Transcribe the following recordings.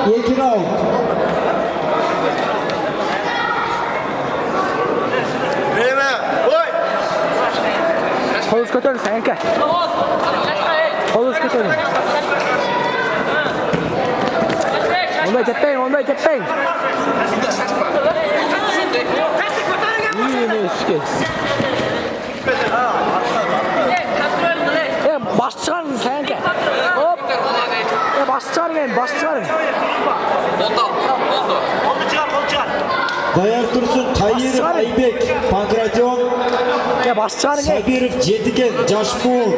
2 raund. Qo'lingizni ko'taring, aka. Qo'lingizni ko'taring. Onday tepang, onday tepang. Baş çıkarın sen aka. Hop. Baş çıkarın, baş çıkarın. Oldu çıkar. Dayar Tursun, Tayyip Aybek, Pankration. Ya baş çıkarın. Sabirov, Jetiken, Jashmur.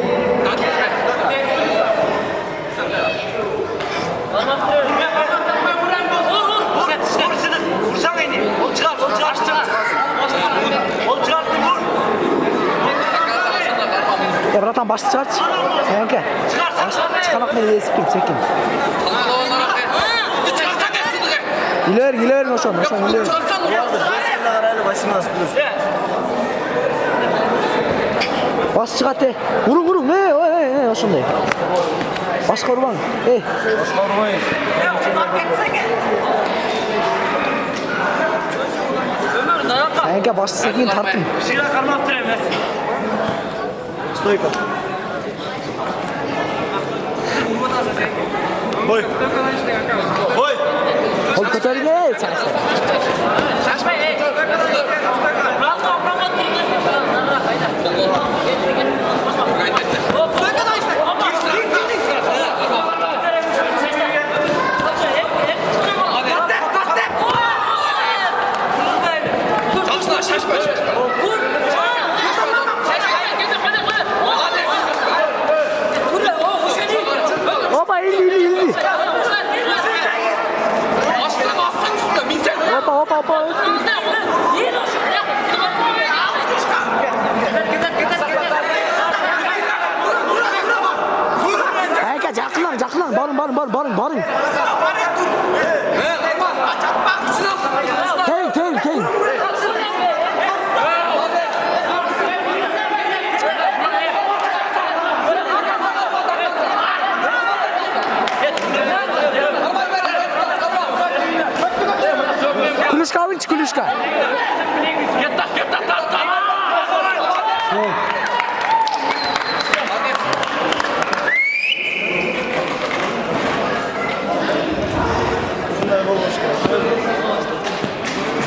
Ya bıratan baş çıkar. Sen aka. Çıkarak ne esip git, çekin. İleri oşan ileri. Bas çıkart de. Vurun ne oşanday. Başka vurman. Başka vurmayın. Sen aka baş sekin tartın. Bir şeyler kalmaktır hem. Stoyka. Boy. Kol kotaring Şaşmayın. Opa indi. Opa. Aka jaklan. Barın. Teyin. Kulüşka.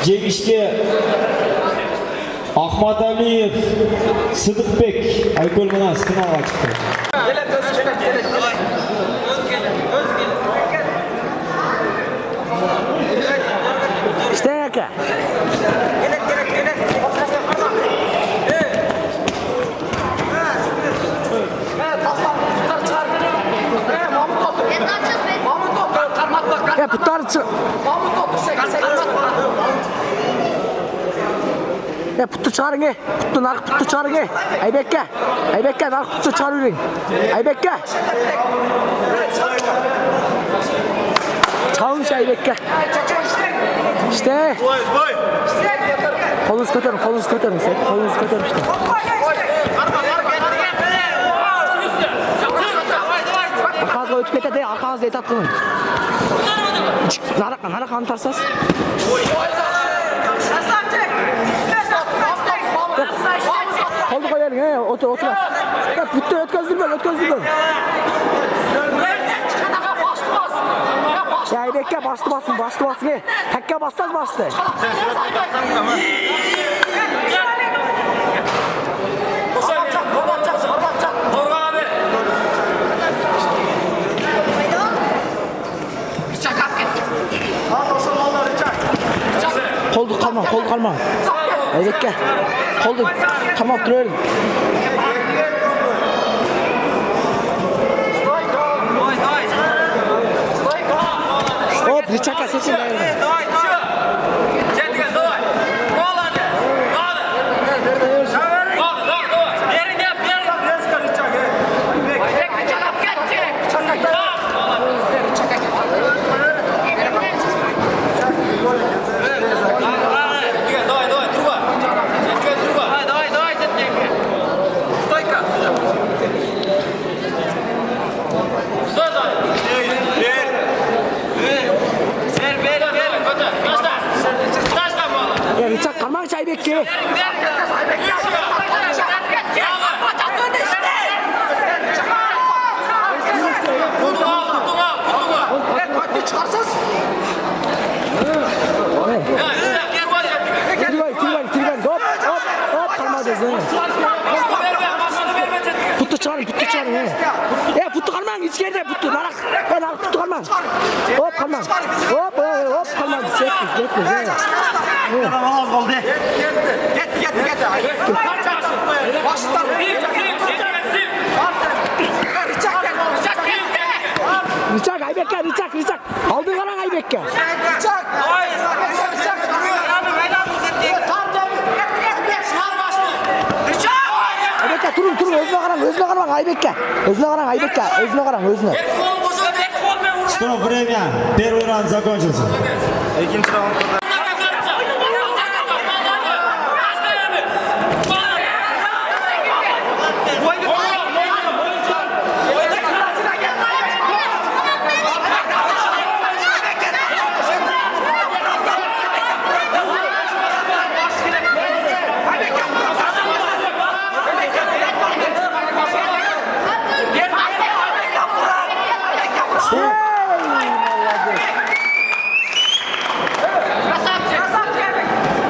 Jegishga Ahmadaliyev, Sidiqbek Aykul bilan finalga chiqdi. İşte aka. Ya putar çık. Ya putu çağırın Putu çağırın Aybek'e nark putu çağırın. Aybek'e. Çağırın şey Aybek'e. İşte. Kolunuz kötürün sen. Kolunuz kötürün işte. Arkanızda ötüp ketedi, arkanızda etat kılın. Narak antarsaz. Koldu koyalım, otur. Ya bitti, ötközdürmem. Ya Aybek'e bastı basın. Tekke bastı. Koldu kalma. Aybek'e. Koldu. Tamam duruyorum. Hop, Richaka seçin. çıkarın. Puttu kalman içeride puttu. Narak puttu kalman. Hop kalman. Hop kalman. Çekmiş. Tamam oldu. Get. Baştan. Rıçak Aybek'e. Aldın kalan Aybek'e. Rıçak. Aybek'e turun. Özüne karan Aybek'e. Özüne karan. Стоп, время. Первый раунд закончился. İkinci round.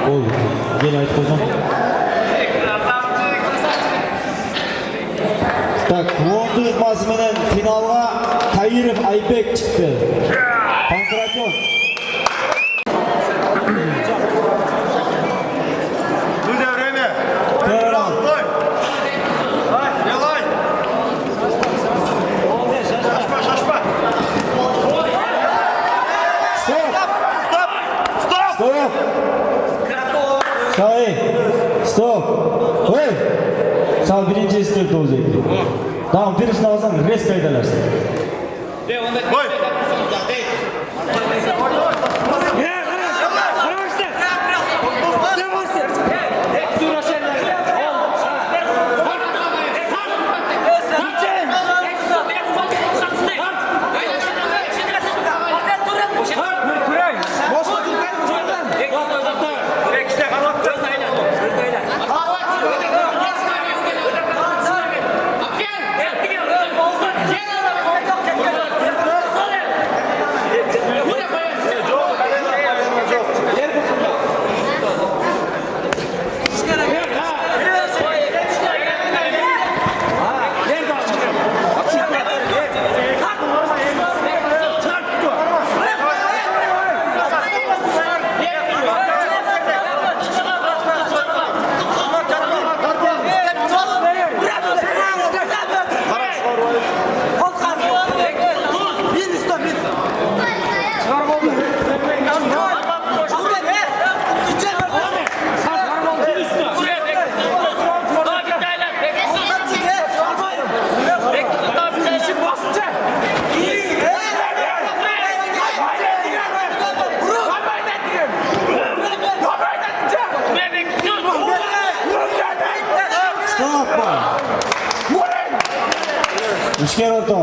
Oldu. Gel ayıp kozun. Так, Лондон ызмасымен финалға Каиров Айбек çıktı. Панкратион. Друзья, время. Первый раунд. Делай. Шашпа. Стоп. Стоп. Ой. Sağ birinci istek olacak. Tamam birisini alsan res kaydedersin. Koy. Üçgen orta.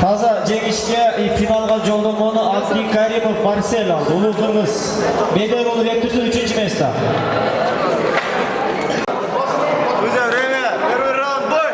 Taza jengishga finalga yo'llanmani Abdi Karimov Marcel aldı. Ulu Qirg'iz. Medal olib tursa 3-место. Друзья, время. Первый раунд. Бой.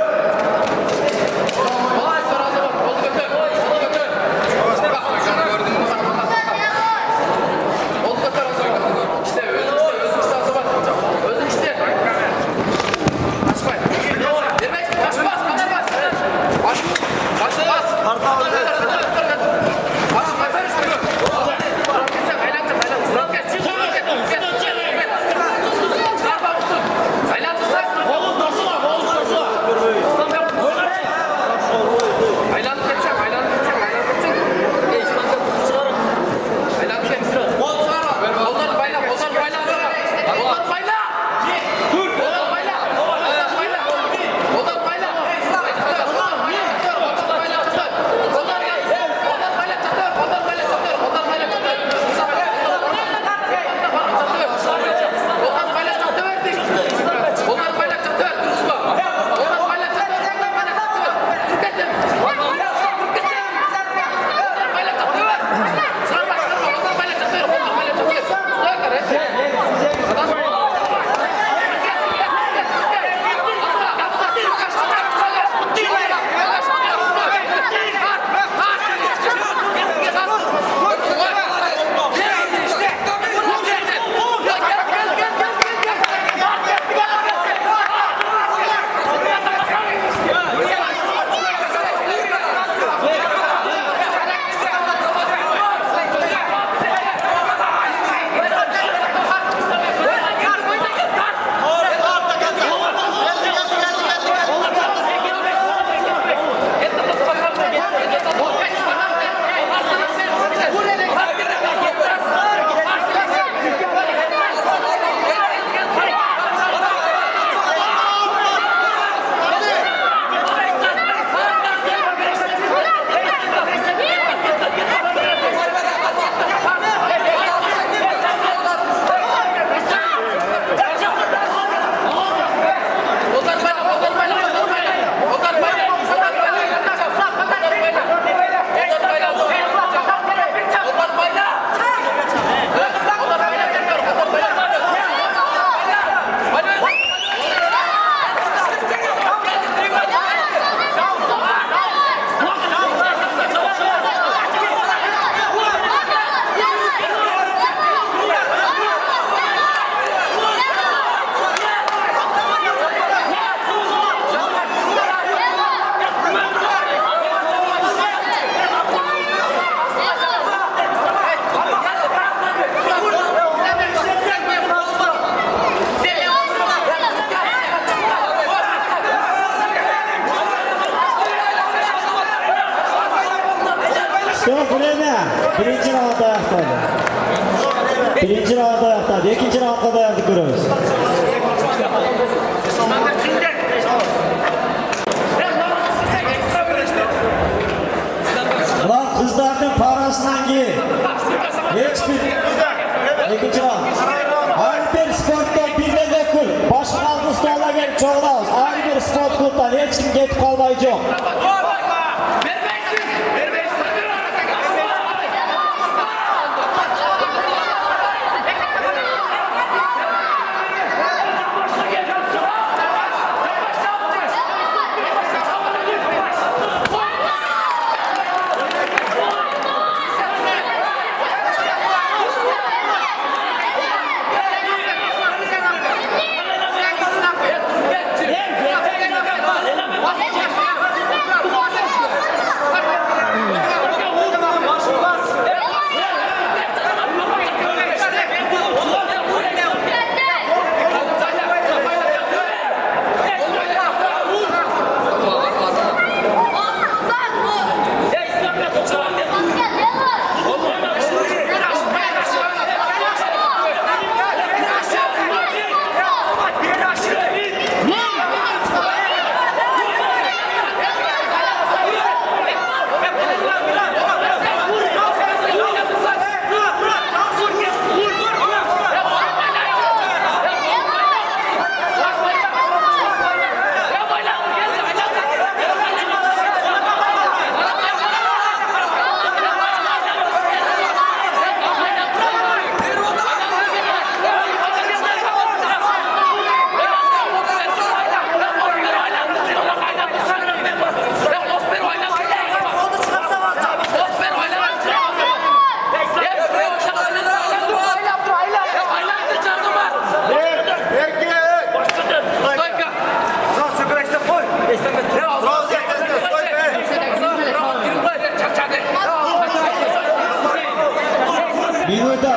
Kureme. Birinci round ayaktadı. Birinci round ayaktadı. İkinci roundda dayandık görüyoruz. Ulan kızlarının parasından giyin. Hiçbir. İkinci round. Her bir sporttan bir de dokul. Başka algıstağına gelip çoğunuz. Her bir sport kulüpten hiç kim geçip kalmayacak.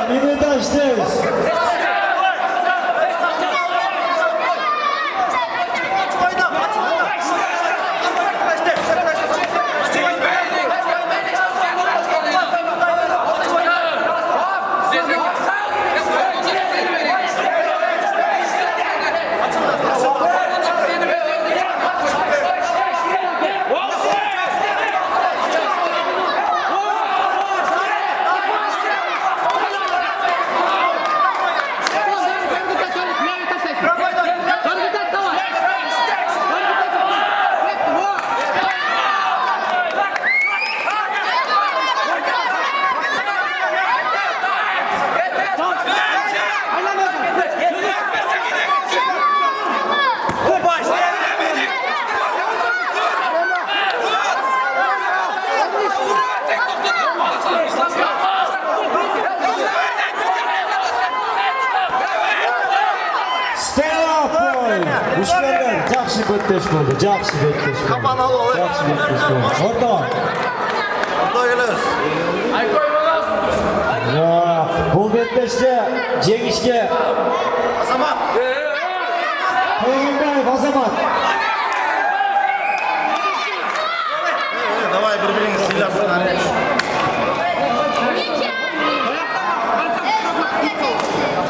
Minuta işliyoruz. Жақсы бөттеш болды, жақсы бөттеш болды. Kapan al oğlum. Жақсы бөттеш болды. Orta. Orta geliriz. Бұл беттеште жеңішке Azamat. Koyunbayev Azamat